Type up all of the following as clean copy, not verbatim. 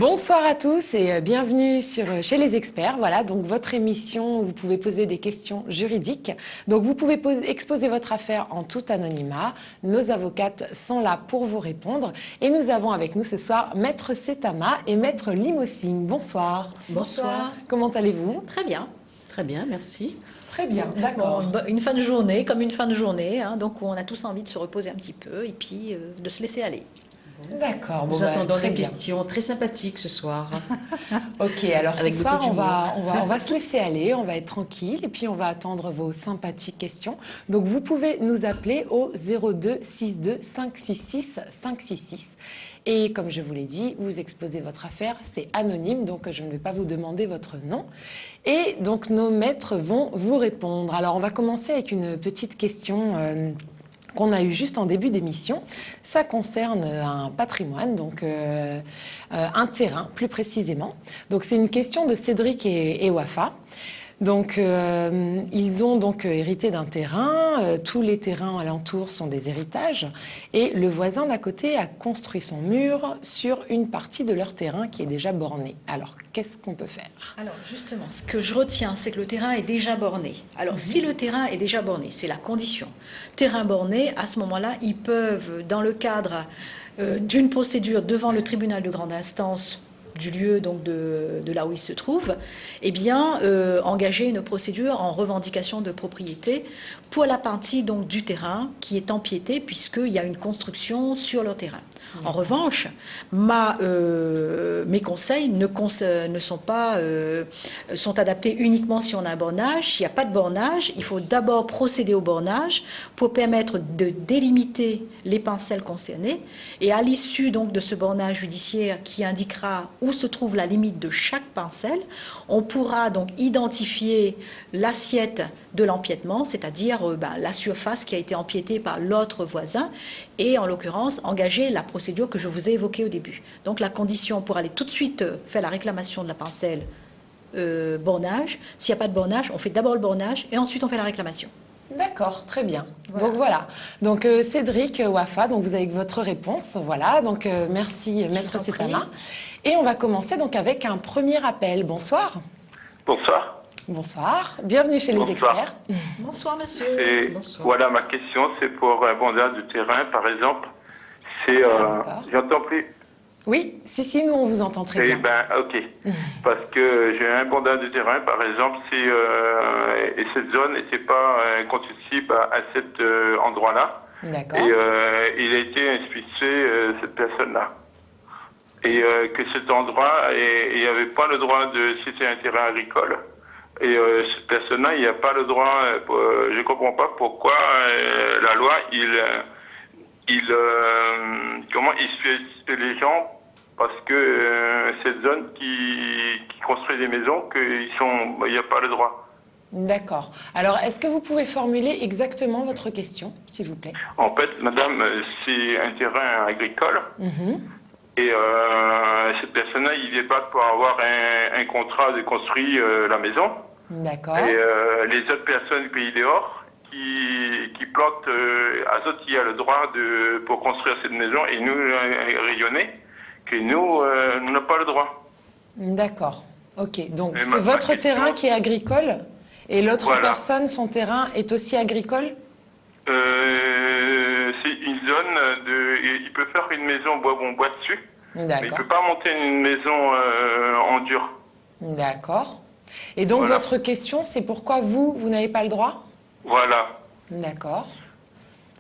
Bonsoir à tous et bienvenue chez les experts. Voilà, donc votre émission où vous pouvez poser des questions juridiques. Donc vous pouvez exposer votre affaire en tout anonymat. Nos avocates sont là pour vous répondre. Et nous avons avec nous ce soir Maître Setama et Maître Limoussine. Bonsoir. Bonsoir. Comment allez-vous? Très bien, merci. Très bien, d'accord. Bon, une fin de journée, comme une fin de journée, hein, donc on a tous envie de se reposer un petit peu et puis de se laisser aller. D'accord. Nous attendons des questions très sympathiques ce soir. Ok, alors Avec ce soir, beaucoup on va se laisser aller, on va être tranquille et puis on va attendre vos sympathiques questions. Donc vous pouvez nous appeler au 02 62 566 566. Et comme je vous l'ai dit, vous exposez votre affaire, c'est anonyme, donc je ne vais pas vous demander votre nom. Et donc nos maîtres vont vous répondre. Alors on va commencer avec une petite question qu'on a eu juste en début d'émission. Ça concerne un patrimoine, donc un terrain plus précisément. Donc c'est une question de Cédric et Wafa. Donc ils ont donc hérité d'un terrain, tous les terrains alentours sont des héritages et le voisin d'à côté a construit son mur sur une partie de leur terrain qui est déjà bornée. Alors qu'est-ce qu'on peut faire? Alors justement, ce que je retiens, c'est que le terrain est déjà borné. Alors si le terrain est déjà borné, c'est la condition. Terrain borné, à ce moment-là, ils peuvent, dans le cadre d'une procédure devant le tribunal de grande instance, du lieu donc de là où il se trouve, eh bien, engager une procédure en revendication de propriété pour la partie donc du terrain qui est empiétée puisqu'il y a une construction sur le terrain. En revanche, mes conseils sont adaptés uniquement si on a un bornage. S'il n'y a pas de bornage, il faut d'abord procéder au bornage pour permettre de délimiter les parcelles concernées. Et à l'issue donc de ce bornage judiciaire qui indiquera où se trouve la limite de chaque parcelle, on pourra donc identifier l'assiette de l'empiètement, c'est-à-dire la surface qui a été empiétée par l'autre voisin, et en l'occurrence engager la procédure que je vous ai évoquée au début. Donc la condition pour aller tout de suite faire la réclamation de la parcelle, bornage. S'il n'y a pas de bornage, on fait d'abord le bornage et ensuite on fait la réclamation. D'accord, très bien. Voilà. Donc Cédric, Wafa, donc vous avez votre réponse. Voilà, donc merci Maître Setama. Et on va commencer donc avec un premier appel. Bonsoir. Bonsoir. Bonsoir. Bienvenue chez les experts. Bonsoir monsieur. Bonsoir. Voilà, ma question, c'est pour un bornage de terrain, par exemple. J'entends plus. Oui, si, nous on vous entend très bien. Ok. Parce que j'ai un bornage de terrain, par exemple, et cette zone n'était pas constitutive à cet endroit-là. D'accord. Et il a été inspecté, cette personne-là. Et que cet endroit, il n'y avait pas le droit de, si c'était un terrain agricole. Et cette personne-là, il n'y a pas le droit, je ne comprends pas pourquoi la loi, il suit les gens parce que cette zone qui construit des maisons, il n'y a pas le droit. D'accord. Alors, est-ce que vous pouvez formuler exactement votre question, s'il vous plaît? En fait, madame, c'est un terrain agricole. Et cette personne-là, il débat pour avoir un contrat de construire la maison. D'accord. Et les autres personnes pays dehors qui plantent à d'autres qui a le droit pour construire cette maison et nous rayonner, que nous n'avons pas le droit. D'accord. Ok. Donc c'est votre terrain qui est agricole et l'autre personne, son terrain est aussi agricole? C'est une zone il peut faire une maison bois dessus, mais il ne peut pas monter une maison en dur. D'accord. Et donc votre question, c'est pourquoi vous n'avez pas le droit? Voilà. D'accord.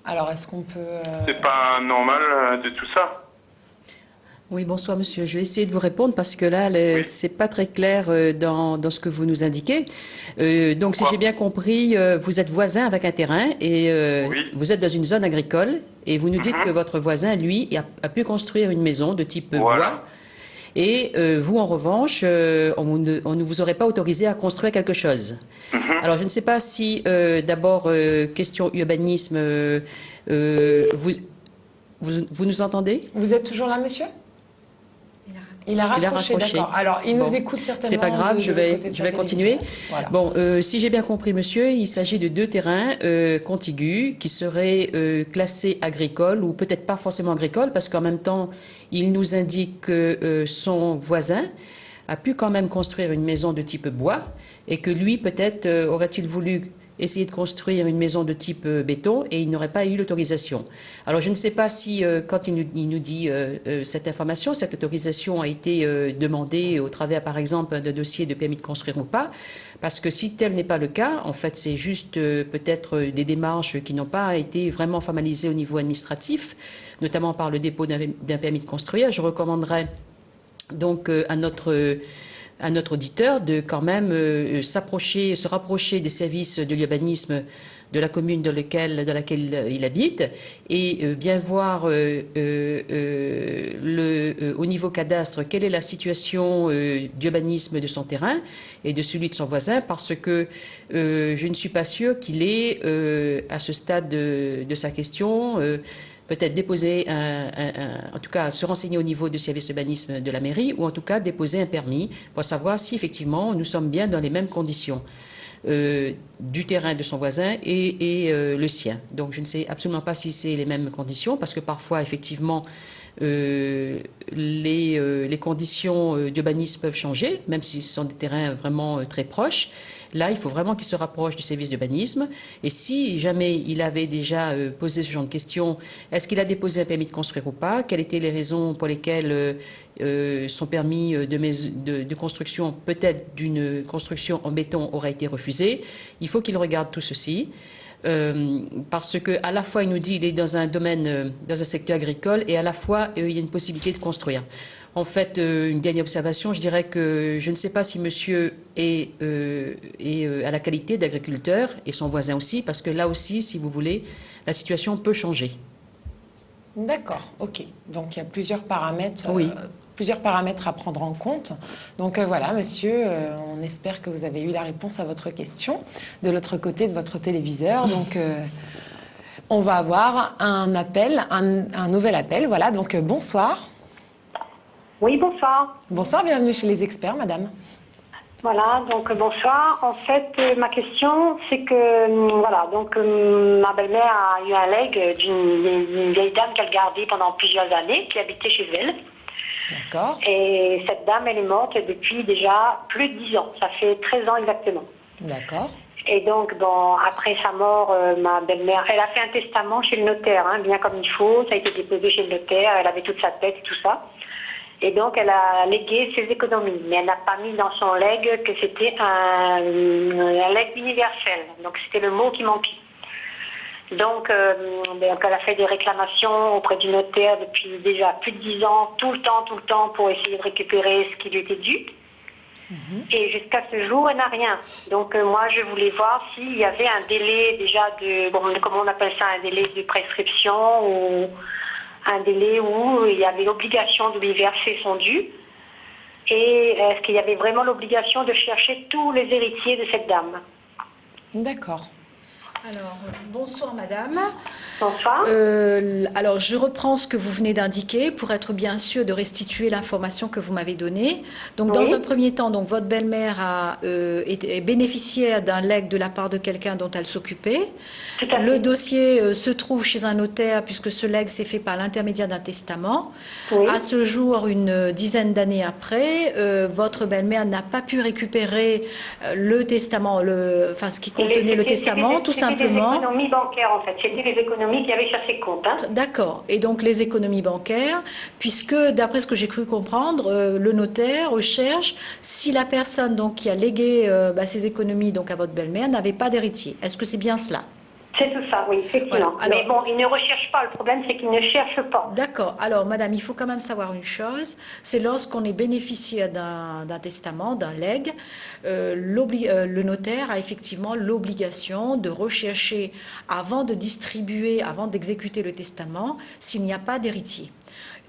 Alors est-ce qu'on peut... C'est pas normal de tout ça? Oui, bonsoir monsieur. Je vais essayer de vous répondre parce que là, c'est pas très clair dans ce que vous nous indiquez. Donc, si j'ai bien compris, vous êtes voisin avec un terrain et vous êtes dans une zone agricole et vous nous dites que votre voisin, lui, a pu construire une maison de type bois. Et vous, en revanche, on ne vous aurait pas autorisé à construire quelque chose. Alors, je ne sais pas si, d'abord, question urbanisme, vous nous entendez? Vous êtes toujours là, monsieur? Il a raccroché, d'accord. Alors, il nous écoute certainement. C'est pas grave, je vais continuer. Voilà. Bon, si j'ai bien compris, monsieur, il s'agit de 2 terrains contigus qui seraient classés agricoles ou peut-être pas forcément agricoles parce qu'en même temps, il nous indique que son voisin a pu quand même construire une maison de type bois et que lui, peut-être, aurait-il voulu essayer de construire une maison de type béton et il n'aurait pas eu l'autorisation. Alors je ne sais pas si quand il nous dit cette information, cette autorisation a été demandée au travers par exemple d'un dossier de permis de construire ou pas, parce que si tel n'est pas le cas, en fait c'est juste peut-être des démarches qui n'ont pas été vraiment formalisées au niveau administratif, notamment par le dépôt d'un permis de construire. Je recommanderais donc à notre auditeur de quand même se rapprocher des services de l'urbanisme de la commune dans laquelle il habite et bien voir au niveau cadastre quelle est la situation d'urbanisme de son terrain et de celui de son voisin parce que je ne suis pas sûre qu'il ait à ce stade de sa question peut-être déposer, en tout cas se renseigner au niveau du service urbanisme de la mairie ou en tout cas déposer un permis pour savoir si effectivement nous sommes bien dans les mêmes conditions du terrain de son voisin et le sien. Donc je ne sais absolument pas si c'est les mêmes conditions parce que parfois effectivement les conditions d'urbanisme peuvent changer même si ce sont des terrains vraiment très proches. Là, il faut vraiment qu'il se rapproche du service d'urbanisme. Et si jamais il avait déjà posé ce genre de questions, est-ce qu'il a déposé un permis de construire ou pas? Quelles étaient les raisons pour lesquelles son permis de construction, peut-être d'une construction en béton, aurait été refusé? Il faut qu'il regarde tout ceci. Parce qu'à la fois, il nous dit qu'il est dans un domaine, dans un secteur agricole, et à la fois, il y a une possibilité de construire. En fait, une dernière observation, je dirais que je ne sais pas si monsieur est à la qualité d'agriculteur, et son voisin aussi, parce que là aussi, si vous voulez, la situation peut changer. D'accord, ok. Donc il y a plusieurs paramètres. Oui. Plusieurs paramètres à prendre en compte. Donc voilà, monsieur, on espère que vous avez eu la réponse à votre question de l'autre côté de votre téléviseur. Donc on va avoir un appel, un nouvel appel. Voilà, donc bonsoir. Oui, bonsoir. Bonsoir, bienvenue chez les experts, madame. Voilà, donc bonsoir. En fait, ma question, c'est que, voilà, donc ma belle-mère a eu un legs d'une vieille dame qu'elle gardait pendant plusieurs années, qui habitait chez elle. D'accord. Et cette dame, elle est morte depuis déjà plus de 10 ans. Ça fait 13 ans exactement. D'accord. Et donc, bon, après sa mort, ma belle-mère, elle a fait un testament chez le notaire, hein, bien comme il faut. Ça a été déposé chez le notaire, elle avait toute sa tête et tout ça. Et donc, elle a légué ses économies. Mais elle n'a pas mis dans son legs que c'était un legs universel. Donc, c'était le mot qui manquait. Donc, elle a fait des réclamations auprès du notaire depuis déjà plus de 10 ans, tout le temps, pour essayer de récupérer ce qui lui était dû. Et jusqu'à ce jour, elle n'a rien. Donc, moi, je voulais voir s'il y avait un délai déjà comment on appelle ça, un délai de prescription ou un délai où il y avait l'obligation de lui verser son dû. Et est-ce qu'il y avait vraiment l'obligation de chercher tous les héritiers de cette dame? D'accord. Alors, bonsoir madame. Bonsoir. Alors, je reprends ce que vous venez d'indiquer pour être bien sûr de restituer l'information que vous m'avez donnée. Donc, dans un premier temps, donc, votre belle-mère est bénéficiaire d'un legs de la part de quelqu'un dont elle s'occupait. Le dossier se trouve chez un notaire puisque ce legs s'est fait par l'intermédiaire d'un testament. Oui. À ce jour, une dizaine d'années après, votre belle-mère n'a pas pu récupérer le testament, ce qui contenait le testament, tout simplement. C'était les économies bancaires, en fait. C'était les économies qu'il y avait sur ses comptes. Hein. D'accord. Et donc, les économies bancaires, puisque, d'après ce que j'ai cru comprendre, le notaire recherche si la personne donc, qui a légué ses économies donc, à votre belle-mère n'avait pas d'héritier. Est-ce que c'est bien cela ? C'est tout ça, oui, effectivement. Voilà. Alors, mais bon, il ne recherche pas. Le problème, c'est qu'il ne cherche pas. D'accord. Alors, madame, il faut quand même savoir une chose. C'est lorsqu'on est bénéficiaire d'un testament, d'un legs, le notaire a effectivement l'obligation de rechercher, avant de distribuer, avant d'exécuter le testament, s'il n'y a pas d'héritier.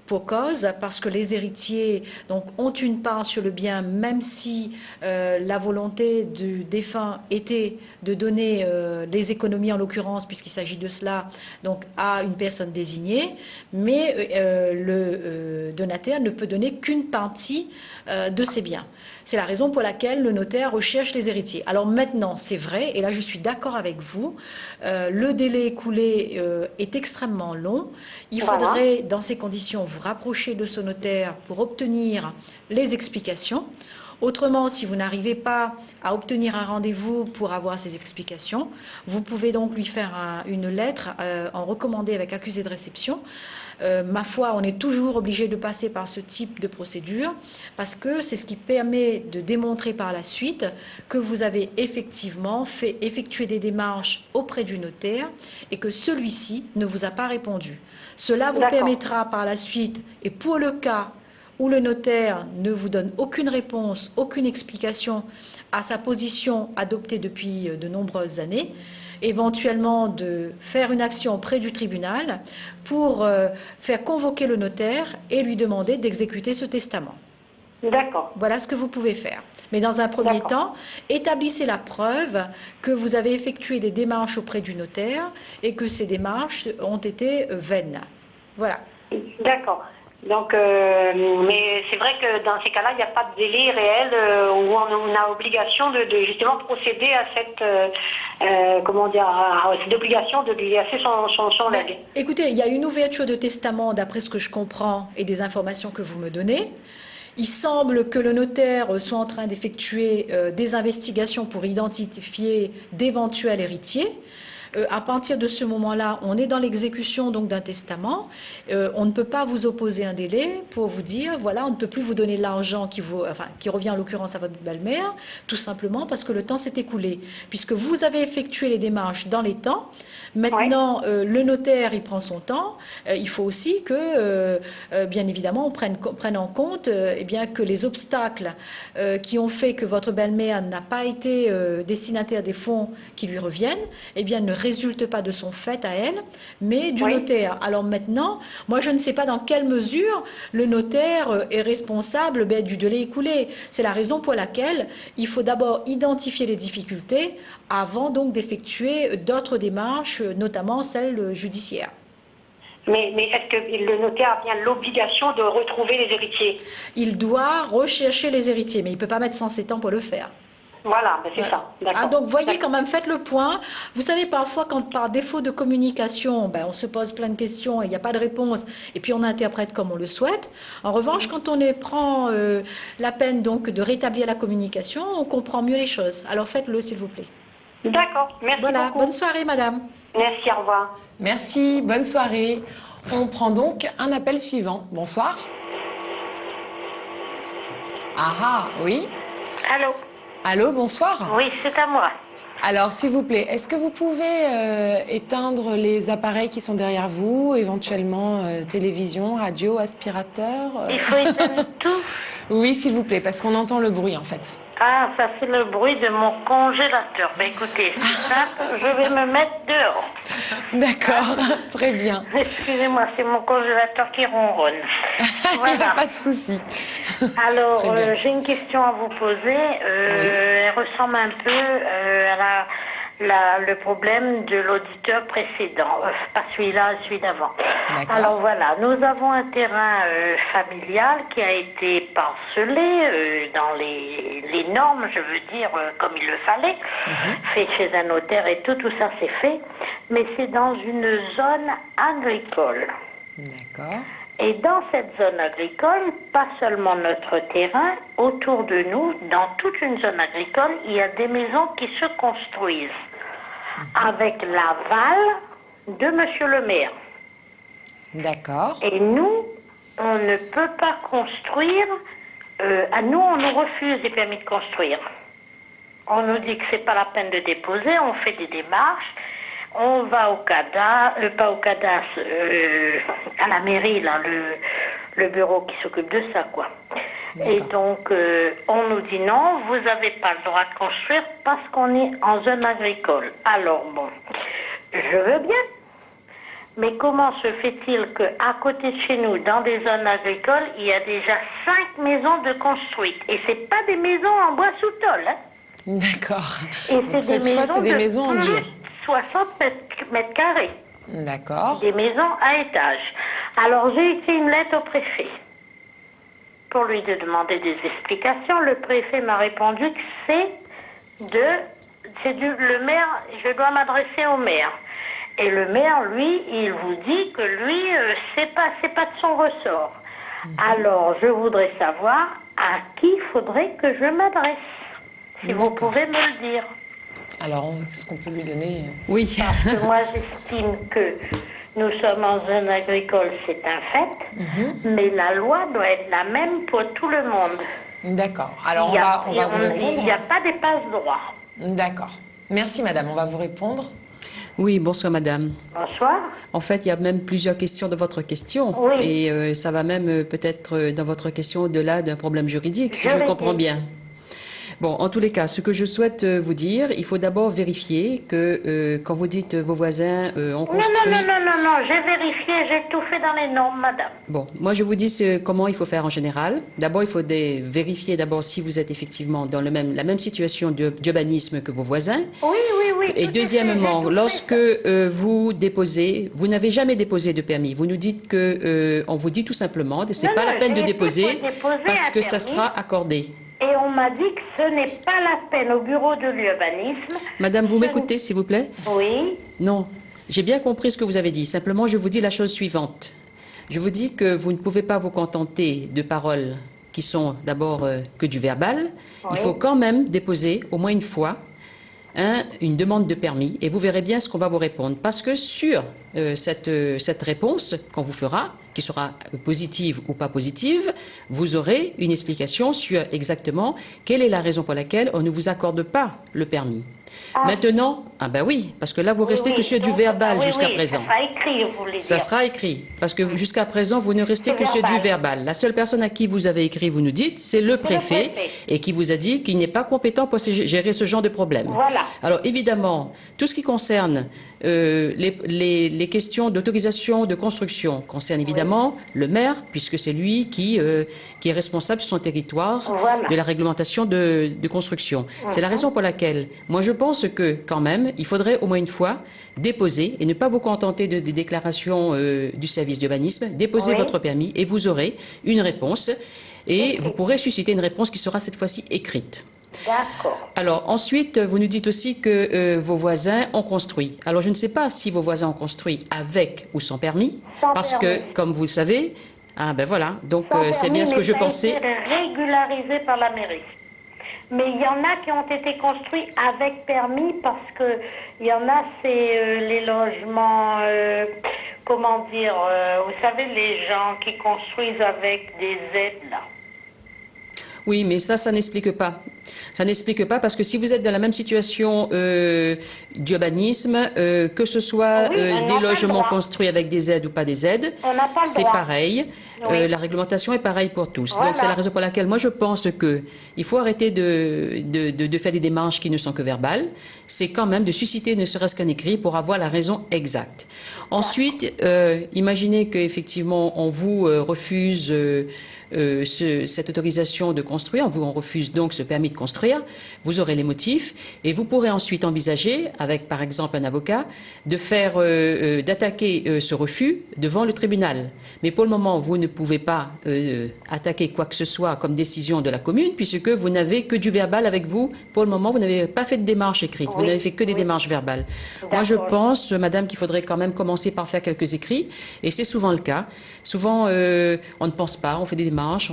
Pour cause, parce que les héritiers donc, ont une part sur le bien, même si la volonté du défunt était de donner les économies, en l'occurrence, puisqu'il s'agit de cela, donc, à une personne désignée, mais le donataire ne peut donner qu'une partie de ses biens. C'est la raison pour laquelle le notaire recherche les héritiers. Alors maintenant, c'est vrai, et là je suis d'accord avec vous, le délai écoulé est extrêmement long. Il faudrait, dans ces conditions, vous rapprocher de ce notaire pour obtenir les explications. Autrement, si vous n'arrivez pas à obtenir un rendez-vous pour avoir ces explications, vous pouvez donc lui faire une lettre en recommandé avec accusé de réception. Ma foi, on est toujours obligé de passer par ce type de procédure parce que c'est ce qui permet de démontrer par la suite que vous avez effectivement fait effectuer des démarches auprès du notaire et que celui-ci ne vous a pas répondu. Cela vous permettra par la suite, et pour le cas où le notaire ne vous donne aucune réponse, aucune explication à sa position adoptée depuis de nombreuses années, éventuellement de faire une action auprès du tribunal pour faire convoquer le notaire et lui demander d'exécuter ce testament. D'accord. Voilà ce que vous pouvez faire. Mais dans un premier temps, établissez la preuve que vous avez effectué des démarches auprès du notaire et que ces démarches ont été vaines. Voilà. D'accord. Donc, mais c'est vrai que dans ces cas-là, il n'y a pas de délai réel où on a obligation de justement procéder à cette, comment dire, à cette obligation de lui verser son legs. Écoutez, il y a une ouverture de testament d'après ce que je comprends et des informations que vous me donnez. Il semble que le notaire soit en train d'effectuer des investigations pour identifier d'éventuels héritiers. À partir de ce moment-là, on est dans l'exécution donc d'un testament. On ne peut pas vous opposer un délai pour vous dire, voilà, on ne peut plus vous donner l'argent qui revient en l'occurrence à votre belle-mère, tout simplement parce que le temps s'est écoulé. Puisque vous avez effectué les démarches dans les temps, maintenant, le notaire, il prend son temps. Il faut aussi que, bien évidemment, on prenne en compte eh bien, que les obstacles qui ont fait que votre belle-mère n'a pas été destinataire des fonds qui lui reviennent, eh bien, ne résulte pas de son fait à elle, mais du notaire. Alors maintenant, moi, je ne sais pas dans quelle mesure le notaire est responsable du délai écoulé. C'est la raison pour laquelle il faut d'abord identifier les difficultés avant donc d'effectuer d'autres démarches, notamment celles judiciaires. Mais est-ce que le notaire a bien l'obligation de retrouver les héritiers? Il doit rechercher les héritiers, mais il ne peut pas mettre 107 ans pour le faire. Voilà, ben c'est ça. Ah, donc, voyez quand même, faites le point. Vous savez, parfois, quand par défaut de communication, on se pose plein de questions et il n'y a pas de réponse, et puis on interprète comme on le souhaite. En revanche, quand on prend la peine donc de rétablir la communication, on comprend mieux les choses. Alors faites-le, s'il vous plaît. D'accord, merci beaucoup. Bonne soirée, madame. Merci, au revoir. Merci, bonne soirée. On prend donc un appel suivant. Bonsoir. Ah, oui. Allô. Allô, bonsoir. Oui, c'est à moi. Alors, s'il vous plaît, est-ce que vous pouvez éteindre les appareils qui sont derrière vous, éventuellement télévision, radio, aspirateur Il faut éteindre tout. Oui, s'il vous plaît, parce qu'on entend le bruit, en fait. Ah, ça c'est le bruit de mon congélateur. Ben écoutez, c'est simple, je vais me mettre dehors. D'accord, très bien. Excusez-moi, c'est mon congélateur qui ronronne. Voilà. Pas de souci. Alors, j'ai une question à vous poser. Elle ressemble un peu à le problème de l'auditeur précédent, pas celui-là, celui d'avant. Alors voilà, nous avons un terrain familial qui a été parcelé dans les normes, je veux dire, comme il le fallait, fait chez un notaire et tout ça c'est fait, mais c'est dans une zone agricole. D'accord. Et dans cette zone agricole, pas seulement notre terrain, autour de nous, dans toute une zone agricole, il y a des maisons qui se construisent avec l'aval de Monsieur le maire. D'accord. Et nous, on ne peut pas construire, à nous, on nous refuse les permis de construire. On nous dit que c'est pas la peine de déposer, on fait des démarches. On va au cadastre, pas au cadastre, à la mairie, là, le bureau qui s'occupe de ça, quoi. Et donc, on nous dit non, vous n'avez pas le droit de construire parce qu'on est en zone agricole. Alors, bon, je veux bien, Mais comment se fait-il qu'à côté de chez nous, dans des zones agricoles, il y a déjà 5 maisons de construites? Et c'est pas des maisons en bois sous tôle, hein? D'accord. Et Donc, cette fois, c'est des maisons en plus dur. de 60 mètres carrés. D'accord. Des maisons à étage. Alors j'ai écrit une lettre au préfet pour lui demander des explications. Le préfet m'a répondu que le maire, je dois m'adresser au maire. Et le maire, lui, il vous dit que lui, c'est pas de son ressort. Alors je voudrais savoir à qui faudrait que je m'adresse. Si vous pouvez me le dire. Alors, est-ce qu'on peut lui donner... Oui. Parce que moi, j'estime que nous sommes en zone agricole, c'est un fait, mais la loi doit être la même pour tout le monde. D'accord. Alors, on va vous répondre. Il n'y a pas des passe-droits. D'accord. Merci, madame. On va vous répondre. Oui, bonsoir madame. Bonsoir. En fait, il y a même plusieurs questions de votre question. Oui. Et ça va même peut-être dans votre question au-delà d'un problème juridique, si je comprends bien. Bon, en tous les cas, ce que je souhaite vous dire, il faut d'abord vérifier que quand vous dites vos voisins ont construit... Non, j'ai vérifié, j'ai tout fait dans les normes, madame. Bon, moi je vous dis comment il faut faire en général. D'abord, il faut vérifier d'abord si vous êtes effectivement dans la même situation d'urbanisme que vos voisins. Oui. Et deuxièmement, lorsque vous déposez, vous n'avez jamais déposé de permis. Vous nous dites que, on vous dit tout simplement, c'est pas la peine de déposer parce que ça sera accordé. Et on m'a dit que ce n'est pas la peine au bureau de l'urbanisme. Madame, vous m'écoutez, s'il vous plaît? Oui. Non, j'ai bien compris ce que vous avez dit. Simplement, je vous dis la chose suivante. Je vous dis que vous ne pouvez pas vous contenter de paroles qui sont d'abord que du verbal. Oui. Il faut quand même déposer au moins une fois une demande de permis et vous verrez bien ce qu'on va vous répondre. Parce que sur cette réponse qu'on vous fera, qui sera positive ou pas positive, vous aurez une explication sur exactement quelle est la raison pour laquelle on ne vous accorde pas le permis. Maintenant, ah ben oui, parce que là, vous restez que sur du verbal jusqu'à présent. Ça sera écrit, vous voulez dire. Ça sera écrit, parce que jusqu'à présent, vous ne restez que sur du verbal. La seule personne à qui vous avez écrit, vous nous dites, c'est le préfet, et qui vous a dit qu'il n'est pas compétent pour gérer ce genre de problème. Voilà. Alors évidemment, tout ce qui concerne les questions d'autorisation de construction concerne évidemment le maire, puisque c'est lui qui est responsable sur son territoire de la réglementation de construction. C'est la raison pour laquelle, moi je pense que quand même, il faudrait au moins une fois déposer et ne pas vous contenter des déclarations du service d'urbanisme, déposer votre permis et vous aurez une réponse et vous pourrez susciter une réponse qui sera cette fois-ci écrite. D'accord. Alors ensuite, vous nous dites aussi que vos voisins ont construit. Alors je ne sais pas si vos voisins ont construit avec ou sans permis, parce que comme vous le savez, ah ben voilà, donc c'est bien ce que je pensais. Ça a été régularisé par la mairie. Mais il y en a qui ont été construits avec permis parce que il y en a, c'est les logements, comment dire, vous savez, les gens qui construisent avec des aides là. Oui, mais ça n'explique pas. Ça n'explique pas parce que si vous êtes dans la même situation d'urbanisme, que ce soit des logements construits avec des aides ou pas des aides, c'est pareil. La réglementation est pareille pour tous. Voilà. Donc c'est la raison pour laquelle moi je pense qu'il faut arrêter de faire des démarches qui ne sont que verbales. C'est quand même de susciter ne serait-ce qu'un écrit pour avoir la raison exacte. Ensuite, imaginez qu'effectivement on vous refuse cette autorisation de construire, on refuse donc ce permis de construire, vous aurez les motifs et vous pourrez ensuite envisager, avec par exemple un avocat, d'attaquer ce refus devant le tribunal. Mais pour le moment, vous ne pouvez pas attaquer quoi que ce soit comme décision de la commune puisque vous n'avez que du verbal avec vous. Pour le moment, vous n'avez pas fait de démarche écrite, vous n'avez fait que des démarches verbales. Moi, je pense, madame, qu'il faudrait quand même commencer par faire quelques écrits et c'est souvent le cas. Souvent, on ne pense pas, on fait des démarches,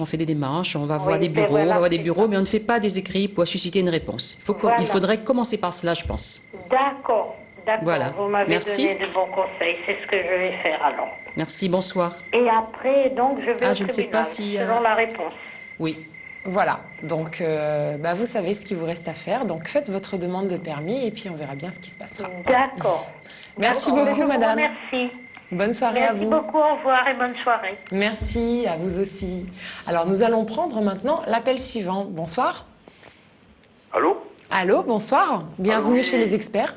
on va voir des bureaux, mais on ne fait pas des écrits pour susciter une réponse. Il faudrait commencer par cela, je pense. D'accord. Voilà. Vous m'avez donné de bons conseils, c'est ce que je vais faire alors. Merci, bonsoir. Et après, donc, je vais au je ne sais pas si, selon la réponse. Oui. Voilà, donc vous savez ce qu'il vous reste à faire, donc faites votre demande de permis et puis on verra bien ce qui se passera. D'accord. Merci beaucoup, madame. Merci. Bonne soirée à vous. Merci beaucoup, au revoir et bonne soirée. Merci, à vous aussi. Alors, nous allons prendre maintenant l'appel suivant. Bonsoir. Allô? Allô, bonsoir. Bienvenue chez les experts.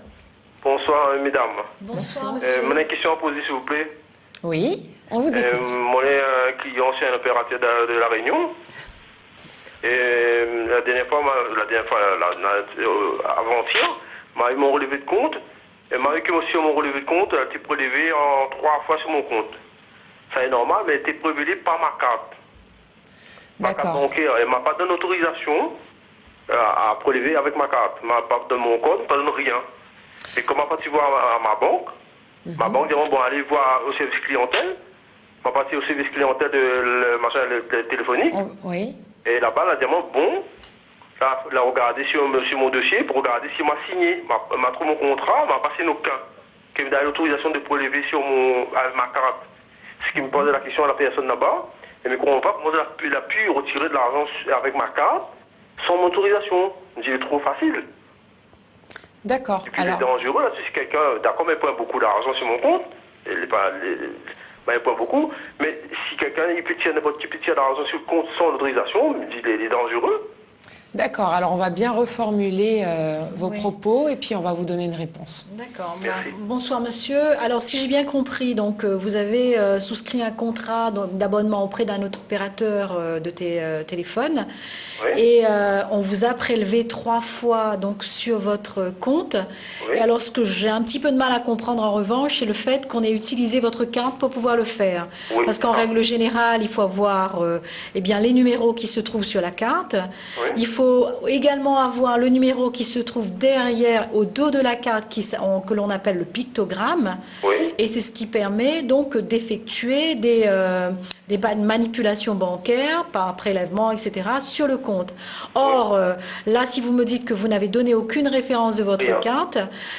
Bonsoir, mesdames. Bonsoir, monsieur. Mon question à poser, s'il vous plaît. Oui, on vous écoute. Mon client, c'est un opérateur de La Réunion. Et la dernière fois, avant-hier, ils m'ont relevé de compte. Et m'a dit que aussi mon relevé de compte a été prélevé en 3 fois sur mon compte. Ça est normal, mais elle a été prélevée par ma carte. Ma carte bancaire. Elle ne m'a pas donné l'autorisation à prélever avec ma carte. Elle ne m'a pas donné mon code, pas donné rien. Et comme je suis parti voir à ma banque, ma banque dit bon, allez voir au service clientèle. Je suis parti au service clientèle de téléphonique. Oui. Et là-bas, elle a dit bon, elle a regardé sur mon dossier pour regarder si m'a signé. M'a trouvé mon contrat, m'a passé aucun. Qui me donne l'autorisation de prélever sur ma carte. Ce qui me pose la question à la personne là-bas. Et ne comprend pas comment elle a pu retirer de l'argent avec ma carte sans mon autorisation. Je dis, c'est trop facile. D'accord. Et puis c'est dangereux là, si quelqu'un, d'accord, mais il prend beaucoup d'argent sur mon compte, il prend beaucoup, mais si quelqu'un peut tirer n'importe qui peut tirer d'argent sur le compte sans autorisation, il est dangereux. D'accord, alors on va bien reformuler vos propos et puis on va vous donner une réponse. D'accord. Bonsoir monsieur. Alors si j'ai bien compris, donc vous avez souscrit un contrat d'abonnement auprès d'un autre opérateur de téléphone et on vous a prélevé 3 fois donc sur votre compte. Et alors ce que j'ai un petit peu de mal à comprendre en revanche, c'est le fait qu'on ait utilisé votre carte pour pouvoir le faire. Parce qu'en règle générale, il faut avoir eh bien, les numéros qui se trouvent sur la carte. Il faut également avoir le numéro qui se trouve derrière, au dos de la carte, que l'on appelle le pictogramme. Et c'est ce qui permet donc d'effectuer des manipulations bancaires par prélèvement, etc. sur le compte. Or, là, si vous me dites que vous n'avez donné aucune référence de votre carte,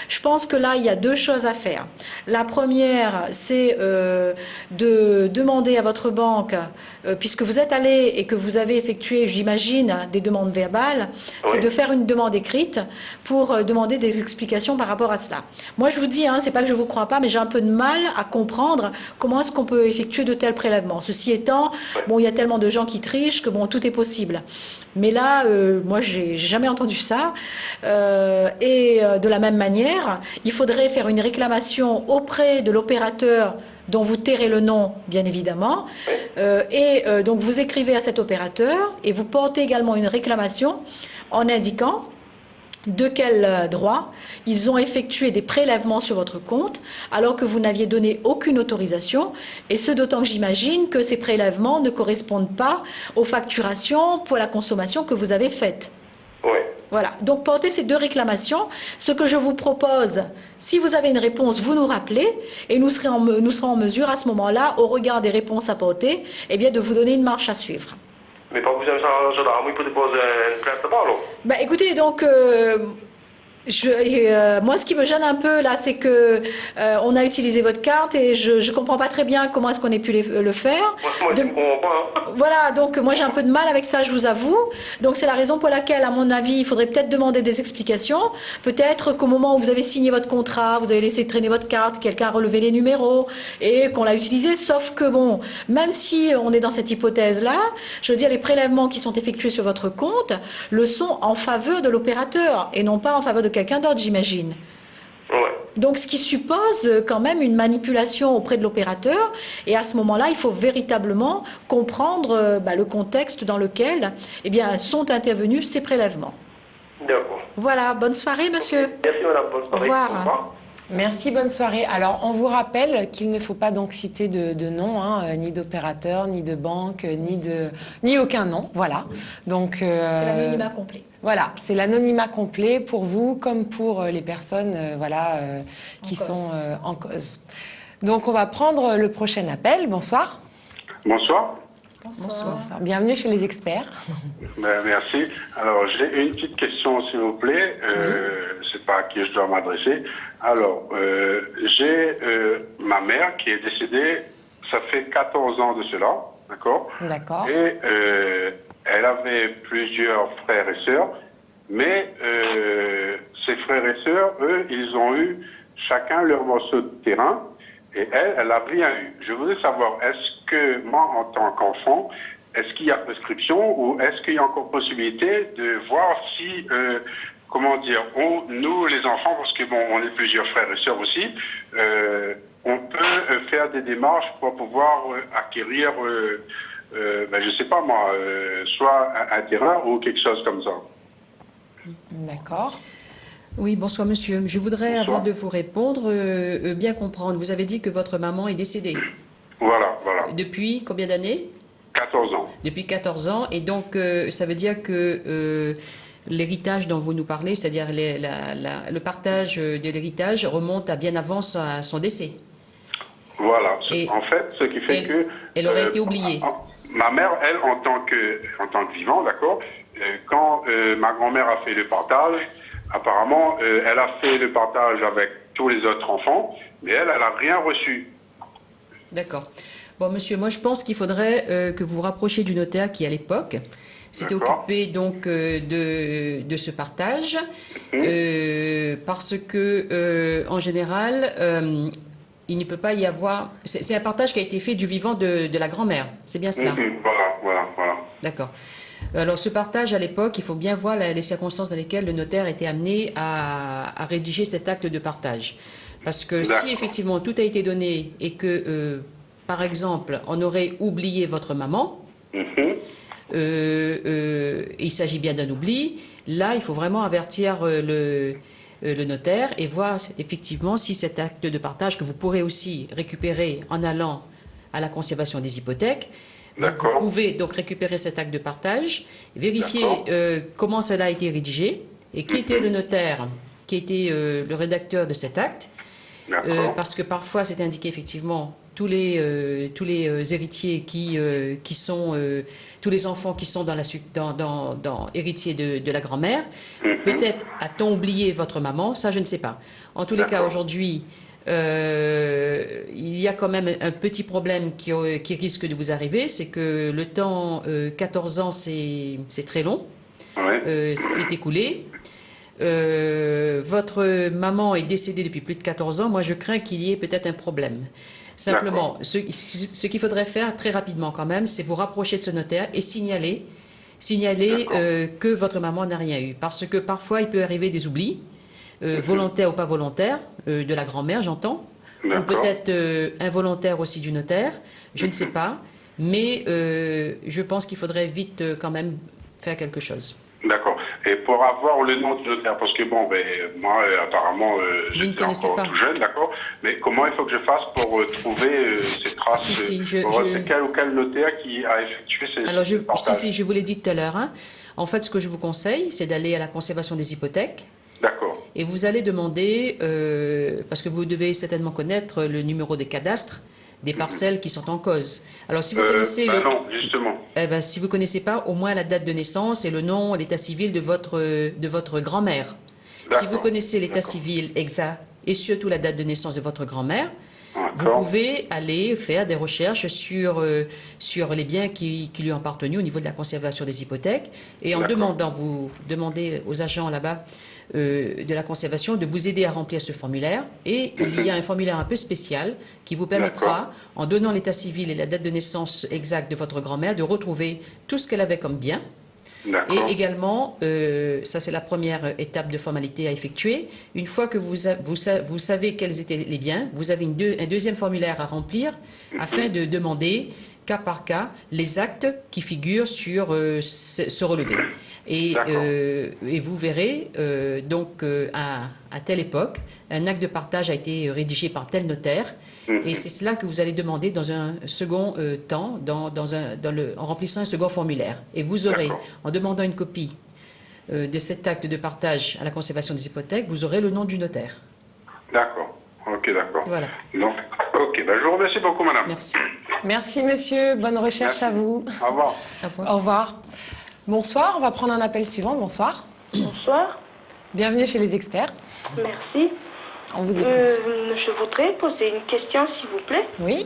je pense que là, il y a 2 choses à faire. La première, c'est de demander à votre banque, puisque vous êtes allé et que vous avez effectué, j'imagine, des demandes verbales, c'est de faire une demande écrite pour demander des explications par rapport à cela. Moi, je vous dis, c'est pas que je vous crois pas, mais j'ai un peu de mal à comprendre comment est-ce qu'on peut effectuer de tels prélèvements. Ceci étant, bon, il y a tellement de gens qui trichent que bon, tout est possible. Mais là, moi, j'ai jamais entendu ça. Et de la même manière, il faudrait faire une réclamation auprès de l'opérateur dont vous tairez le nom, bien évidemment. Donc, vous écrivez à cet opérateur et vous portez également une réclamation en indiquant de quel droit ils ont effectué des prélèvements sur votre compte alors que vous n'aviez donné aucune autorisation, et ce d'autant que j'imagine que ces prélèvements ne correspondent pas aux facturations pour la consommation que vous avez faite. Voilà, donc portez ces 2 réclamations. Ce que je vous propose, si vous avez une réponse, vous nous rappelez et nous serons en mesure à ce moment-là, au regard des réponses apportées, eh bien, de vous donner une marche à suivre. Mais pas vous avez ça, il peut déposer une plainte là-bas, alors. Bah, écoutez, donc, moi, ce qui me gêne un peu là, c'est que on a utilisé votre carte et je comprends pas très bien comment est-ce qu'on ait pu le faire. Moi, je comprends pas. Voilà, donc moi j'ai un peu de mal avec ça, je vous avoue. Donc c'est la raison pour laquelle, à mon avis, il faudrait peut-être demander des explications. Peut-être qu'au moment où vous avez signé votre contrat, vous avez laissé traîner votre carte, quelqu'un a relevé les numéros et qu'on l'a utilisé. Sauf que bon, même si on est dans cette hypothèse-là, je veux dire, les prélèvements qui sont effectués sur votre compte le sont en faveur de l'opérateur et non pas en faveur de quelqu'un d'autre, j'imagine. Donc, ce qui suppose quand même une manipulation auprès de l'opérateur. Et à ce moment-là, il faut véritablement comprendre le contexte dans lequel sont intervenus ces prélèvements. D'accord. Voilà, bonne soirée, monsieur. Merci, madame. Bonne soirée. Au revoir. Merci, bonne soirée. Alors, on vous rappelle qu'il ne faut pas donc citer de nom, ni d'opérateur, ni de banque, ni aucun nom. Voilà. Donc, c'est l'anonymat complet. Voilà, c'est l'anonymat complet pour vous comme pour les personnes qui sont en cause. Donc, on va prendre le prochain appel. Bonsoir. Bonsoir. Bonsoir. Bienvenue chez les experts. Merci. Alors, j'ai une petite question, s'il vous plaît. Je ne sais pas à qui je dois m'adresser. Alors, j'ai ma mère qui est décédée, ça fait 14 ans de cela, d'accord? D'accord. Et elle avait plusieurs frères et sœurs, mais ses frères et sœurs, eux, ils ont eu chacun leur morceau de terrain. Et elle n'a rien eu. Je voudrais savoir, est-ce que moi, en tant qu'enfant, est-ce qu'il y a prescription ou est-ce qu'il y a encore possibilité de voir si comment dire, nous les enfants, parce que bon, on est plusieurs frères et sœurs aussi, on peut faire des démarches pour pouvoir acquérir, je sais pas moi, soit un terrain ou quelque chose comme ça. D'accord. Oui, bonsoir monsieur. Je voudrais, Bonsoir. avant de vous répondre, bien comprendre. Vous avez dit que votre maman est décédée. Voilà. Depuis combien d'années? 14 ans. Depuis 14 ans. Et donc, ça veut dire que l'héritage dont vous nous parlez, c'est-à-dire le partage de l'héritage, remonte à bien avant son décès. Voilà. Et en fait, ce qui fait que... Elle aurait été oubliée. Ma mère, elle, en tant que vivant, d'accord, quand ma grand-mère a fait le partage, apparemment, elle a fait le partage avec tous les autres enfants, mais elle n'a rien reçu. D'accord. Bon, monsieur, moi, je pense qu'il faudrait que vous vous rapprochiez du notaire qui, à l'époque, s'était occupé donc de ce partage, parce que, en général, il ne peut pas y avoir... C'est un partage qui a été fait du vivant de la grand-mère, c'est bien cela? Voilà. D'accord. Alors, ce partage, à l'époque, il faut bien voir les circonstances dans lesquelles le notaire était amené à rédiger cet acte de partage. Parce que si, effectivement, tout a été donné et que, par exemple, on aurait oublié votre maman, il s'agit bien d'un oubli, là, il faut vraiment avertir le notaire et voir, effectivement, si cet acte de partage, que vous pourrez aussi récupérer en allant à la conservation des hypothèques, vous pouvez donc récupérer cet acte de partage, vérifier comment cela a été rédigé et qui était le notaire, qui était le rédacteur de cet acte, parce que parfois c'est indiqué effectivement tous les héritiers qui sont tous les enfants qui sont dans héritiers de la grand-mère. Peut-être a-t-on oublié votre maman, ça je ne sais pas. En tous les cas, aujourd'hui, il y a quand même un petit problème qui risque de vous arriver, c'est que le temps, 14 ans, c'est très long, c'est écoulé. Votre maman est décédée depuis plus de 14 ans, moi je crains qu'il y ait peut-être un problème. Simplement, ce qu'il faudrait faire très rapidement quand même, c'est vous rapprocher de ce notaire et signaler que votre maman n'a rien eu. Parce que parfois, il peut arriver des oublis, volontaires ou pas volontaires, de la grand-mère, j'entends, ou peut-être involontaires aussi du notaire, je ne sais pas, mais je pense qu'il faudrait vite quand même faire quelque chose. D'accord. Et pour avoir le nom du notaire, parce que bon, moi, apparemment, j'étais encore tout jeune, d'accord, mais comment il faut que je fasse pour trouver ces traces quel ou quel notaire qui a effectué ces partages? Je vous l'ai dit tout à l'heure. Hein. En fait, ce que je vous conseille, c'est d'aller à la conservation des hypothèques. D'accord. Et vous allez demander, parce que vous devez certainement connaître le numéro des cadastres, des parcelles qui sont en cause. Alors, si vous connaissez... non, justement. Si vous ne connaissez pas, au moins la date de naissance et le nom, l'état civil de votre grand-mère. Si vous connaissez l'état civil exact et surtout la date de naissance de votre grand-mère, vous pouvez aller faire des recherches sur les biens qui lui ont appartenu au niveau de la conservation des hypothèques. Et en demandant, vous demandez aux agents là-bas de la conservation de vous aider à remplir ce formulaire. Et il y a un formulaire un peu spécial qui vous permettra, en donnant l'état civil et la date de naissance exacte de votre grand-mère, de retrouver tout ce qu'elle avait comme bien. Et également, ça c'est la première étape de formalité à effectuer, une fois que vous savez quels étaient les biens, vous avez un deuxième formulaire à remplir afin de demander, cas par cas, les actes qui figurent sur ce relevé. Et vous verrez, donc, à telle époque, un acte de partage a été rédigé par tel notaire, et c'est cela que vous allez demander dans un second temps, en remplissant un second formulaire. Et vous aurez, en demandant une copie de cet acte de partage à la conservation des hypothèques, vous aurez le nom du notaire. D'accord. Ok, d'accord. Voilà. Donc, ok, je vous remercie beaucoup, madame. Merci. Merci, monsieur. Bonne recherche à vous. Au revoir. Au revoir. Au revoir. Bonsoir, on va prendre un appel suivant. Bonsoir. Bonsoir. Bienvenue chez les experts. Merci. On vous écoute. Je voudrais poser une question, s'il vous plaît. Oui.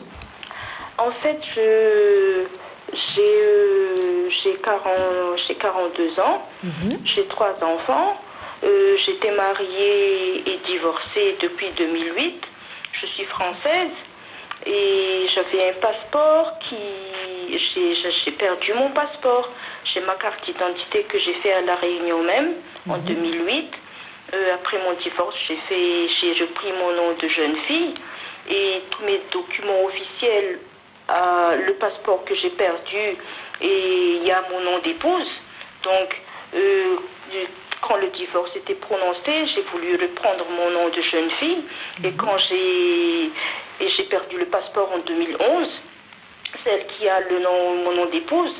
En fait, j'ai 42 ans, j'ai 3 enfants, j'étais mariée et divorcée depuis 2008, je suis française Et j'avais un passeport j'ai perdu mon passeport. J'ai ma carte d'identité que j'ai fait à La Réunion même, en 2008. Après mon divorce, j'ai pris mon nom de jeune fille et tous mes documents officiels, le passeport que j'ai perdu, et il y a mon nom d'épouse. Donc, quand le divorce était prononcé, j'ai voulu reprendre mon nom de jeune fille. Et quand j'ai perdu le passeport en 2011, celle qui a mon nom d'épouse,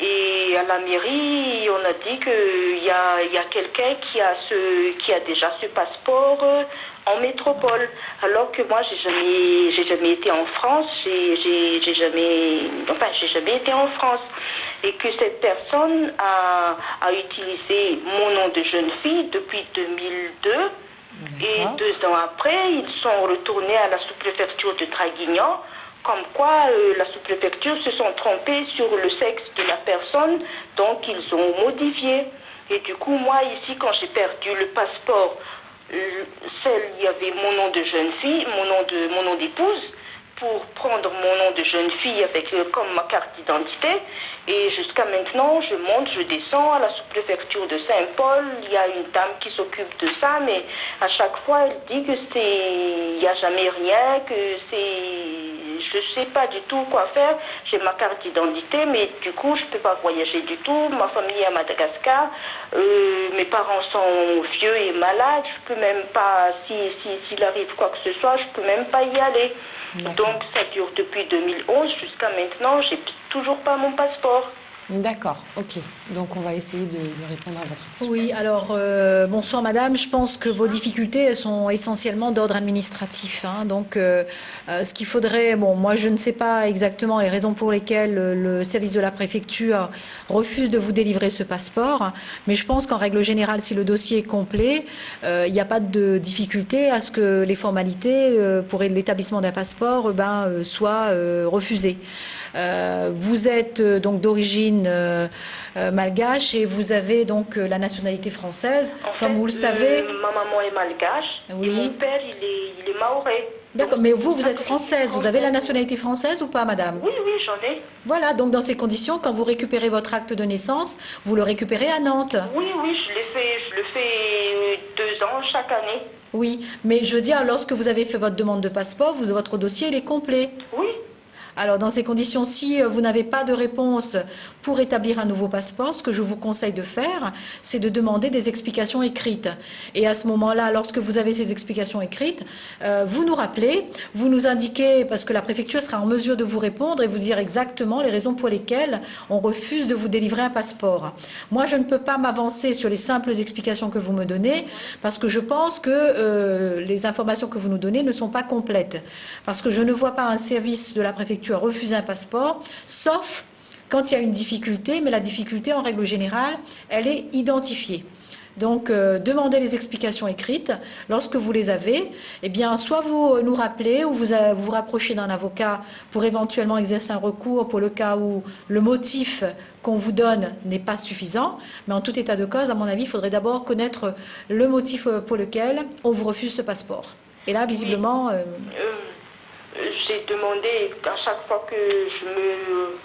et à la mairie, on a dit qu'il y a quelqu'un qui a déjà ce passeport en métropole. Alors que moi, j'ai jamais été en France, j'ai jamais été en France. Et que cette personne a utilisé mon nom de jeune fille depuis 2002. Et 2 ans après, ils sont retournés à la sous-préfecture de Draguignan, comme quoi la sous-préfecture se sont trompés sur le sexe de la personne, donc ils ont modifié. Et du coup, moi ici, quand j'ai perdu le passeport, il y avait mon nom de jeune fille, mon nom d'épouse, pour prendre mon nom de jeune fille avec comme ma carte d'identité. Et jusqu'à maintenant, je monte, je descends à la sous-préfecture de Saint-Paul. Il y a une dame qui s'occupe de ça, mais à chaque fois, elle dit que il n'y a jamais rien, que je sais pas du tout quoi faire. J'ai ma carte d'identité, mais du coup, je peux pas voyager du tout. Ma famille est à Madagascar. Mes parents sont vieux et malades. Je peux même pas, s'il arrive quoi que ce soit, je peux même pas y aller. Donc ça dure depuis 2011 jusqu'à maintenant, j'ai toujours pas mon passeport. D'accord, ok. Donc on va essayer de répondre à votre question. Oui, alors bonsoir madame, je pense que vos difficultés elles sont essentiellement d'ordre administratif. Donc ce qu'il faudrait, moi je ne sais pas exactement les raisons pour lesquelles le service de la préfecture refuse de vous délivrer ce passeport, mais je pense qu'en règle générale, si le dossier est complet, il n'y a pas de difficulté à ce que les formalités pour l'établissement d'un passeport soient refusées. Vous êtes donc d'origine malgache et vous avez donc la nationalité française. En comme fait, vous le savez. Ma maman est malgache et mon père il est mahorais. D'accord, mais vous êtes française. Vous avez la nationalité française ou pas, madame? Oui, j'en ai. Voilà, donc dans ces conditions, quand vous récupérez votre acte de naissance, vous le récupérez à Nantes. Oui, je le fais 2 ans chaque année. Oui, mais je veux dire, lorsque vous avez fait votre demande de passeport, votre dossier il est complet. Oui. Alors, dans ces conditions, si vous n'avez pas de réponse pour établir un nouveau passeport, ce que je vous conseille de faire, c'est de demander des explications écrites. Et à ce moment-là, lorsque vous avez ces explications écrites, vous nous rappelez, vous nous indiquez, parce que la préfecture sera en mesure de vous répondre et vous dire exactement les raisons pour lesquelles on refuse de vous délivrer un passeport. Moi, je ne peux pas m'avancer sur les simples explications que vous me donnez, parce que je pense que les informations que vous nous donnez ne sont pas complètes. Parce que je ne vois pas un service de la préfecture à refuser un passeport, sauf quand il y a une difficulté, mais la difficulté, en règle générale, elle est identifiée. Donc, demandez les explications écrites. Lorsque vous les avez, eh bien, soit vous nous rappelez ou vous vous rapprochez d'un avocat pour éventuellement exercer un recours pour le cas où le motif qu'on vous donne n'est pas suffisant. Mais en tout état de cause, à mon avis, il faudrait d'abord connaître le motif pour lequel on vous refuse ce passeport. Et là, visiblement... j'ai demandé à chaque fois que je me...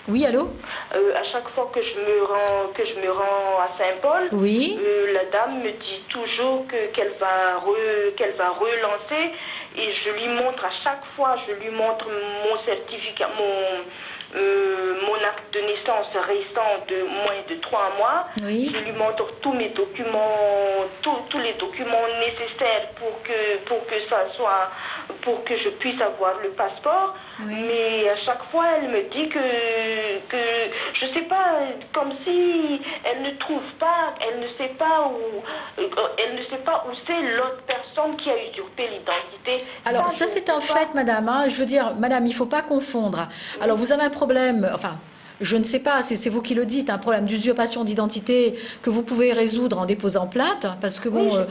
Oui, allô? À chaque fois que je me rends à Saint-Paul, oui. La dame me dit toujours qu'elle va relancer et je lui montre à chaque fois, je lui montre mon certificat, mon acte de naissance récent de moins de 3 mois. Oui. Je lui montre tous mes documents, tous les documents nécessaires pour que je puisse avoir le passeport. Oui. Mais à chaque fois, elle me dit que je sais pas, comme si elle ne trouve pas, elle ne sait pas où c'est l'autre personne qui a usurpé l'identité. Alors ça c'est un fait, madame. Je veux dire, madame, il faut pas confondre. Alors vous avez un problème, enfin. Je ne sais pas, c'est vous qui le dites, un problème d'usurpation d'identité que vous pouvez résoudre en déposant plainte, parce que bon...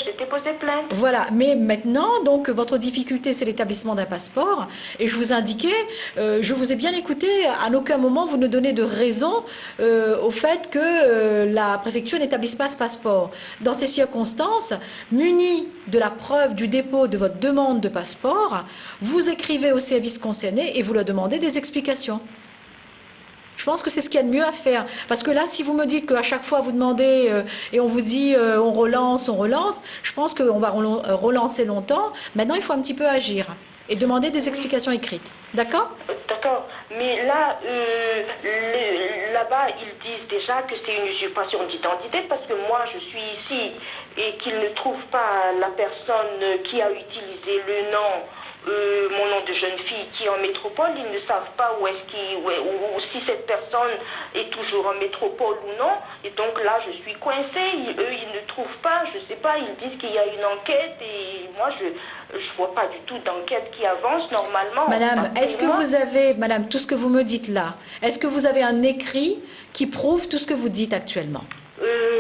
j'ai déposé plainte. Voilà, mais maintenant, donc, votre difficulté, c'est l'établissement d'un passeport, et je vous indiquais, je vous ai bien écouté, à aucun moment vous ne donnez de raison au fait que la préfecture n'établisse pas ce passeport. Dans ces circonstances, muni de la preuve du dépôt de votre demande de passeport, vous écrivez au service concerné et vous leur demandez des explications. Je pense que c'est ce qu'il y a de mieux à faire. Parce que là, si vous me dites qu'à chaque fois vous demandez et on vous dit on relance, je pense qu'on va relancer longtemps. Maintenant, il faut un petit peu agir et demander des explications écrites. D'accord ? D'accord. Mais là, là-bas, ils disent déjà que c'est une usurpation d'identité parce que moi, je suis ici et qu'ils ne trouvent pas la personne qui a utilisé le nom. Mon nom de jeune fille qui est en métropole, ils ne savent pas où est-ce ou si cette personne est toujours en métropole ou non. Et donc là, je suis coincée. Eux, ils ne trouvent pas. Je ne sais pas. Ils disent qu'il y a une enquête et moi, je vois pas du tout d'enquête qui avance normalement. Madame, est-ce que vous avez, madame, tout ce que vous me dites là, est-ce que vous avez un écrit qui prouve tout ce que vous dites actuellement ?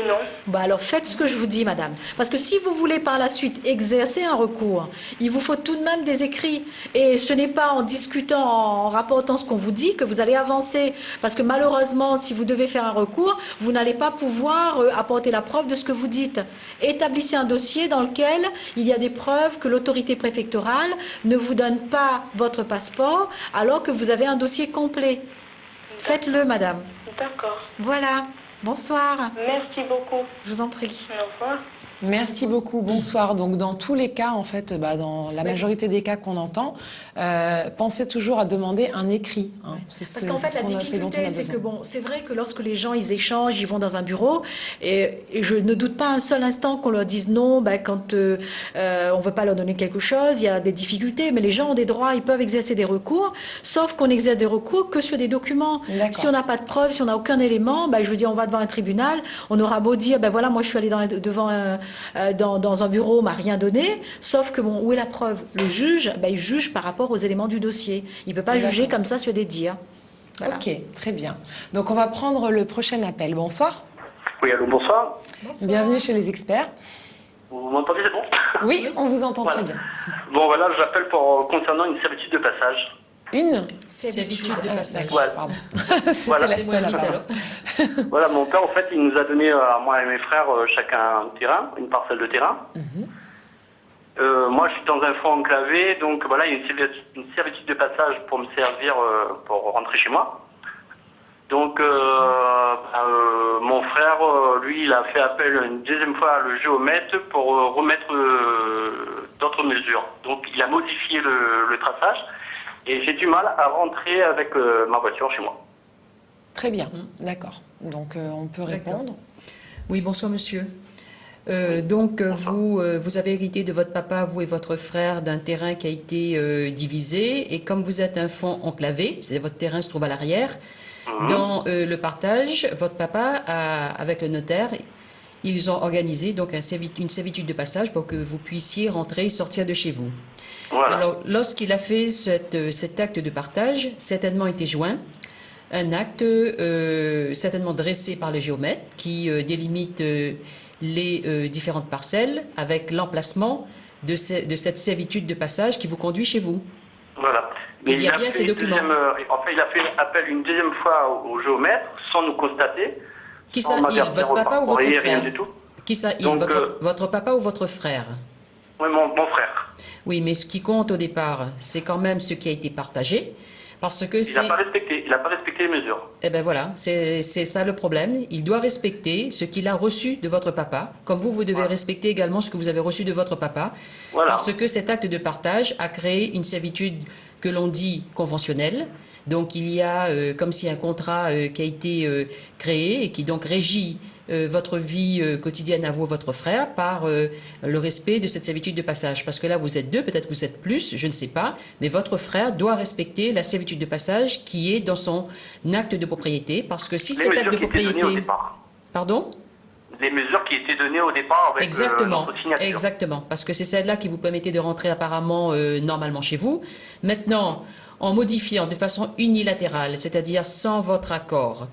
Non. Bah alors faites ce que je vous dis, madame. Parce que si vous voulez par la suite exercer un recours, il vous faut tout de même des écrits. Et ce n'est pas en discutant, en rapportant ce qu'on vous dit que vous allez avancer. Parce que malheureusement, si vous devez faire un recours, vous n'allez pas pouvoir apporter la preuve de ce que vous dites. Établissez un dossier dans lequel il y a des preuves que l'autorité préfectorale ne vous donne pas votre passeport alors que vous avez un dossier complet. Faites-le, madame. D'accord. Voilà. Bonsoir. Merci beaucoup. Je vous en prie. Au revoir. Merci beaucoup, bonsoir. Donc dans tous les cas, en fait, dans la majorité des cas qu'on entend, pensez toujours à demander un écrit. Hein. Parce qu'en fait, la difficulté, c'est que bon, c'est vrai que lorsque les gens ils échangent, ils vont dans un bureau, et je ne doute pas un seul instant qu'on leur dise non, quand on veut pas leur donner quelque chose, il y a des difficultés, mais les gens ont des droits, ils peuvent exercer des recours, sauf qu'on exerce des recours que sur des documents. Si on n'a pas de preuves, si on n'a aucun élément, je veux dire, on va devant un tribunal, on aura beau dire, voilà, moi je suis allé devant dans un bureau, m'a rien donné, sauf que bon, où est la preuve? Le juge, il juge par rapport aux éléments du dossier. Il ne peut pas juger comme ça sur des dires. Voilà. Ok, très bien. Donc on va prendre le prochain appel. Bonsoir. Oui, allô, bonsoir. Bienvenue chez les experts. Vous m'entendez, c'est bon? Oui, on vous entend très bien. Bon, voilà, j'appelle concernant une servitude de passage. Une servitude de passage. Pardon. Voilà. La seule Voilà, mon père, en fait, il nous a donné à moi et mes frères chacun un terrain, une parcelle de terrain. Moi, je suis dans un fond enclavé, donc voilà, il y a une servitude de passage pour me servir pour rentrer chez moi. Donc, mon frère, lui, il a fait appel une deuxième fois à le géomètre pour remettre d'autres mesures. Donc, il a modifié le traçage. Et j'ai du mal à rentrer avec ma voiture chez moi. Très bien, d'accord. Donc on peut répondre. Oui, bonsoir monsieur. Donc vous avez hérité de votre papa, vous et votre frère, d'un terrain qui a été divisé. Et comme vous êtes un fonds enclavé, votre terrain se trouve à l'arrière, dans le partage, votre papa, avec le notaire, ils ont organisé donc une servitude de passage pour que vous puissiez rentrer et sortir de chez vous. Voilà. Alors, lorsqu'il a fait cet acte de partage, certainement était joint un acte certainement dressé par le géomètre qui délimite les différentes parcelles avec l'emplacement de cette servitude de passage qui vous conduit chez vous. Voilà. Mais il y a bien ces documents. En fait, il a fait appel une deuxième fois au géomètre sans nous constater. Qui ça, votre papa ou votre frère? Rien du tout. Qui ça, donc, votre papa ou votre frère? Oui, mon frère. Oui, mais ce qui compte au départ, c'est quand même ce qui a été partagé, parce que il n'a pas respecté les mesures. Eh bien voilà, c'est ça le problème. Il doit respecter ce qu'il a reçu de votre papa, comme vous devez respecter également ce que vous avez reçu de votre papa, parce que cet acte de partage a créé une servitude que l'on dit conventionnelle. Donc il y a comme si un contrat qui a été créé et qui donc régit votre vie quotidienne à vous et votre frère par le respect de cette servitude de passage. Parce que là, vous êtes deux, peut-être vous êtes plus, je ne sais pas, mais votre frère doit respecter la servitude de passage qui est dans son acte de propriété. Parce que si cet acte de propriété... Données au départ. Pardon? les mesures qui étaient données au départ avec notre signature. Exactement, parce que c'est celle-là qui vous permettait de rentrer apparemment normalement chez vous. Maintenant, en modifiant de façon unilatérale, c'est-à-dire sans votre accord,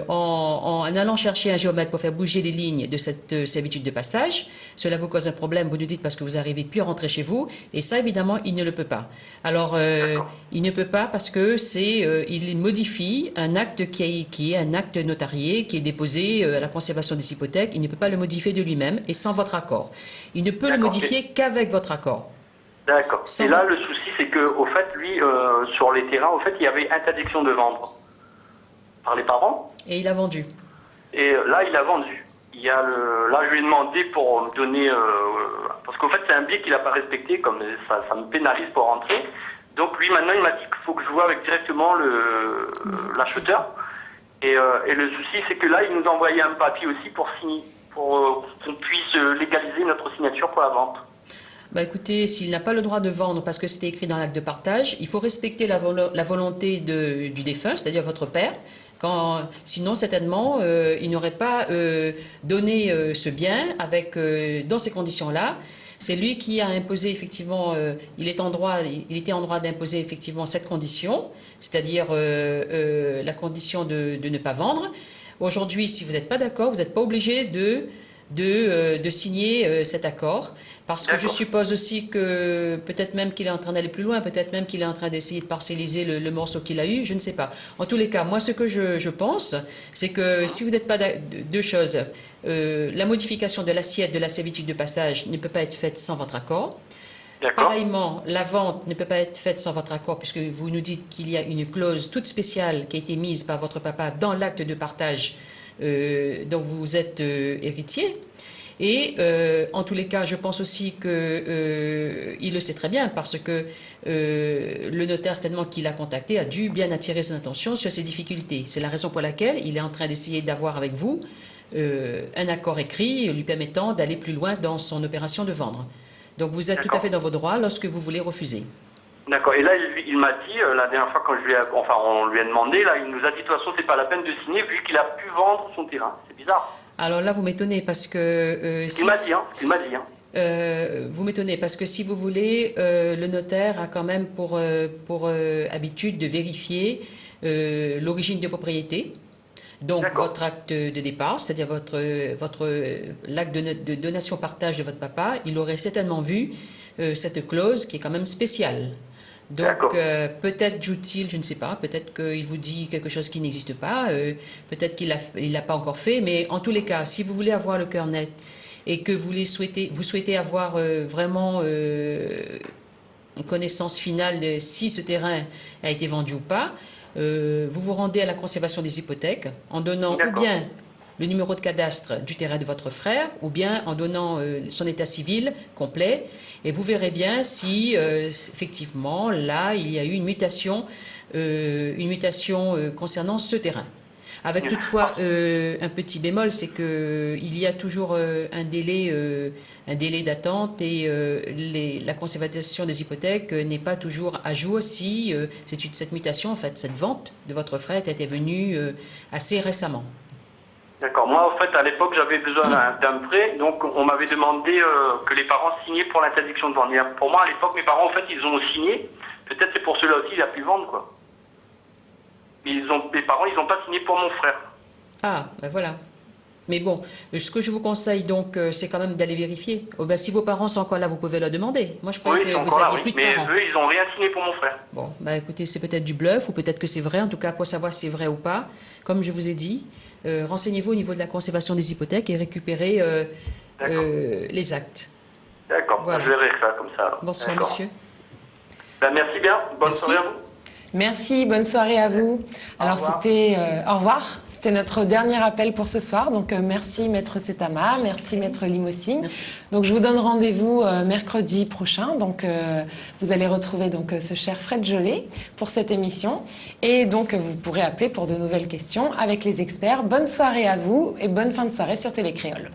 en allant chercher un géomètre pour faire bouger les lignes de cette servitude de passage, cela vous cause un problème, vous nous dites, parce que vous n'arrivez plus à rentrer chez vous, et ça, évidemment, il ne le peut pas. Alors, il ne peut pas parce que il modifie un acte qui est un acte notarié, qui est déposé à la conservation des hypothèques, il ne peut pas le modifier de lui-même et sans votre accord. Il ne peut le modifier qu'avec votre accord. D'accord. Et là, le souci, c'est qu'au fait, lui, sur les terrains, au fait, il y avait interdiction de vendre par les parents. Et il a vendu. Et là, il a vendu. Là, je lui ai demandé pour me donner... parce qu'en fait, c'est un biais qu'il n'a pas respecté, comme ça me pénalise pour rentrer. Donc, lui, maintenant, il m'a dit qu'il faut que je vois avec directement l'acheteur. Et le souci, c'est que là, il nous a envoyé un papier aussi pour signer, pour qu'on puisse légaliser notre signature pour la vente. Bah écoutez, s'il n'a pas le droit de vendre parce que c'était écrit dans l'acte de partage, il faut respecter la volonté du défunt, c'est-à-dire votre père. Sinon, certainement, il n'aurait pas donné ce bien dans ces conditions-là. C'est lui qui a imposé effectivement, il était en droit d'imposer effectivement cette condition, c'est-à-dire la condition de ne pas vendre. Aujourd'hui, si vous n'êtes pas d'accord, vous n'êtes pas obligé de signer cet accord. Parce que je suppose aussi que peut-être même qu'il est en train d'aller plus loin, peut-être même qu'il est en train d'essayer de parcelliser le morceau qu'il a eu, je ne sais pas. En tous les cas, moi ce que je pense, c'est que si vous n'êtes pas deux choses, la modification de l'assiette de la servitude de passage ne peut pas être faite sans votre accord. Pareillement, la vente ne peut pas être faite sans votre accord puisque vous nous dites qu'il y a une clause toute spéciale qui a été mise par votre papa dans l'acte de partage dont vous êtes héritier. Et en tous les cas, je pense aussi qu'il le sait très bien parce que le notaire, certainement qui l'a contacté, a dû bien attirer son attention sur ces difficultés. C'est la raison pour laquelle il est en train d'essayer d'avoir avec vous un accord écrit lui permettant d'aller plus loin dans son opération de vendre. Donc vous êtes tout à fait dans vos droits lorsque vous voulez refuser. D'accord. Et là, il m'a dit, la dernière fois quand on lui a demandé, là, il nous a dit de toute façon, c'est pas la peine de signer vu qu'il a pu vendre son terrain. C'est bizarre. Alors là, vous m'étonnez parce que... il m'a dit. Vous m'étonnez parce que si vous voulez, le notaire a quand même pour habitude de vérifier l'origine de propriété. Donc votre acte de départ, c'est-à-dire l'acte de donation-partage de votre papa, il aurait certainement vu cette clause qui est quand même spéciale. Donc peut-être joue-t-il, je ne sais pas, peut-être qu'il vous dit quelque chose qui n'existe pas, peut-être qu'il l'a pas encore fait, mais en tous les cas, si vous voulez avoir le cœur net et que vous souhaitez avoir vraiment une connaissance finale de si ce terrain a été vendu ou pas, vous vous rendez à la conservation des hypothèques en donnant ou bien le numéro de cadastre du terrain de votre frère ou bien en donnant son état civil complet et vous verrez bien si effectivement là il y a eu une mutation concernant ce terrain. Avec toutefois un petit bémol, c'est qu'il y a toujours un délai d'attente et la conservation des hypothèques n'est pas toujours à jour si cette mutation, en fait, cette vente de votre frère était venue assez récemment. D'accord. Moi, en fait, à l'époque, j'avais besoin d'un prêt, donc on m'avait demandé que les parents signaient pour l'interdiction de vendre. Pour moi, à l'époque, mes parents, en fait, ils ont signé. Peut-être c'est pour cela aussi qu'il a pu vendre, quoi. Les parents, ils n'ont pas signé pour mon frère. Ah, ben voilà. Mais bon, ce que je vous conseille, donc, c'est quand même d'aller vérifier. Oh, ben, si vos parents sont encore là, vous pouvez leur demander. Moi, je crois que vous aviez plus de parents. Mais eux, ils n'ont rien signé pour mon frère. Bon, ben, écoutez, c'est peut-être du bluff ou peut-être que c'est vrai. En tout cas, pour savoir si c'est vrai ou pas, comme je vous ai dit, renseignez-vous au niveau de la conservation des hypothèques et récupérez les actes. D'accord, voilà. Je verrai ça comme ça. Bonsoir, monsieur. Ben, merci bien. Bonne soirée à vous. Merci, bonne soirée à vous. Alors c'était au revoir. C'était notre dernier appel pour ce soir. Donc merci Maître Setama, merci Maître Limousin. Donc je vous donne rendez-vous mercredi prochain. Donc vous allez retrouver donc ce cher Fred Jolet pour cette émission et donc vous pourrez appeler pour de nouvelles questions avec les experts. Bonne soirée à vous et bonne fin de soirée sur Télécréole.